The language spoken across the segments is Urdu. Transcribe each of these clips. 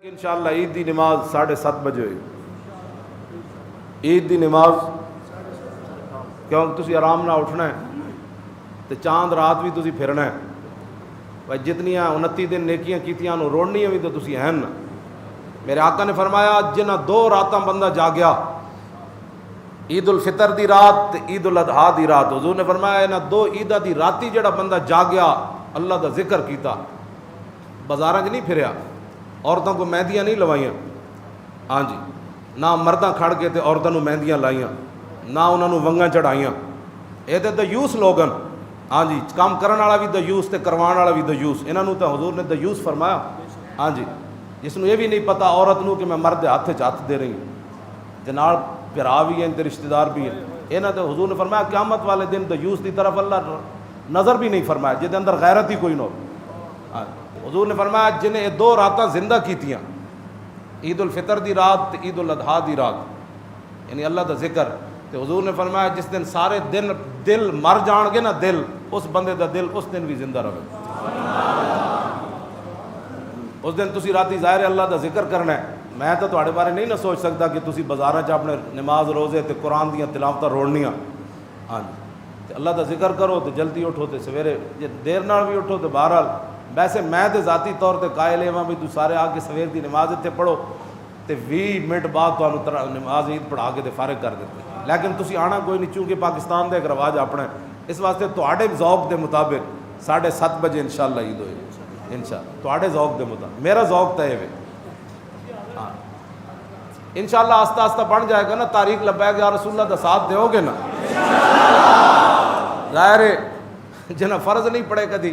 انشاءاللہ عید دی نماز 7:30 بجے ہوئی. عید دی نماز کیونکہ تسی آرام نہ اٹھنا ہے تو چاند رات بھی تسی پھرنا ہے. بھائی جتنیاں 29 دن نیکیاں کیتیاں نو روڑنیاں بھی تو تسی ہیں نا. میرے آقا نے فرمایا جنہ 2 راتاں بندہ جاگیا، عید الفطر دی رات تے عید الاضحیٰ دی رات، حضور نے فرمایا انہاں 2 عیداں دی راتی جڑا بندہ جاگیا، اللہ دا ذکر کیتا، بازاراں چ نہیں پھریا، عورتوں کو مہندیاں نہیں لوائیاں، ہاں جی، نہ مرداں کھڑ کے تے عورتوں کو مہندیاں لائیاں، نہ انہوں نے ونگاں چڑھائیاں. یہ تے دیوس لوگن، ہاں جی، کام کرن والا بھی دیوس تے کروان والا بھی دیوس. انہوں نے تو حضور نے دیوس فرمایا، ہاں جی، جس نو یہ بھی نہیں پتا عورت نو کہ میں مرد دے ہاتھ دے رہی ہوں، تے نال بھرا بھی ہیں تے رشتہ دار بھی ہیں. انہاں تے حضور نے فرمایا قیامت والے دن دیوس دی طرف اللہ نظر بھی نہیں فرمایا جے دے اندر غیرت ہی کوئی نہ ہو. حضور نے فرمایا جنہیں یہ 2 راتاں زندہ کیتیاں، عید الفطر دی رات تے عید الاضحیٰ دی رات، یعنی اللہ دا ذکر، تے حضور نے فرمایا جس دن سارے دن دل مر جان گے نا، دل اس بندے دا دل اس دن بھی زندہ رہے. اس دن تسی راتی ظاہر ہے اللہ دا ذکر کرنا ہے. میں تو تواڈے بارے نہیں نہ سوچ سکتا کہ تسی بازاراں چ اپنے نماز روزے تے قرآن دیاں تلاوتاں روڑنیاں، ہاں جی، تے اللہ دا ذکر کرو تے جلدی اٹھو تے سویرے جے دیر نال بھی اٹھو تے بہرحال ویسے میں تے ذاتی طور تے قائل ہاں بھی تو سارے آ کے سویر دی نماز اتنے پڑھو تے 20 منٹ بعد تمہیں نماز عید پڑھا کے تے فارغ کر دیتے. لیکن تسی آنا کوئی نہیں، چونکہ پاکستان دا ایک رواج اپنا ہے، اس واسطے تواڈے ذوق دے مطابق 7:30 بجے انشاءاللہ عید ہوئے، انشاءاللہ تواڈے ذوق دے مطابق. میرا ذوق تے ہے ہاں انشاءاللہ آہستہ آہستہ بن جائے گا نا. تاریخ لبیک یا رسول اللہ دا ساتھ دیو گے نا. ظاہر ہے جنہیں فرض نہیں پڑے کدی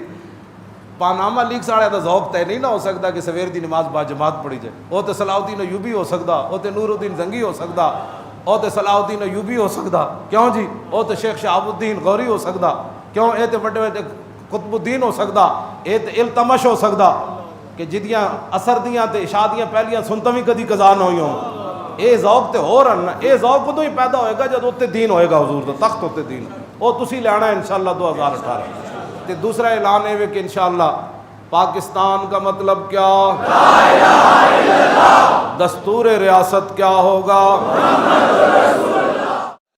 پاناما لیکس والے کا ذوق طے نہیں نہ ہو سکتا کہ سویر دی نماز با جماعت پڑھی جائے. وہ تو صلاح الدین ایوبی ہو سکتا، وہ تو نور الدین زنگی ہو سکتا، وہ تو صلاح الدین ایوبی ہو سکتا، کیوں جی، وہ تو شیخ شہاب الدین غوری ہو سکتا، کیوں، یہ تو بڑے بڑے قطب الدین ہو سکتا، یہ تو التمش ہو سکتا کہ جدیاں اثر دیاں تے عشاء دیاں پہلیاں سنتاں بھی کدی قضا نہ ہوئی ہوں. یہ ذوق تے ہو رہا، یہ ذوق ادو ہی پیدا ہوئے گا جب اتنے دین ہوئے گا، حضور دا تخت اتنے دین وہ تسی لینا ہے انشاءاللہ 2018. تے دوسرا اعلان ہے کہ انشاءاللہ پاکستان کا مطلب کیا، لا الہ الا اللہ، دستور ریاست کیا ہوگا،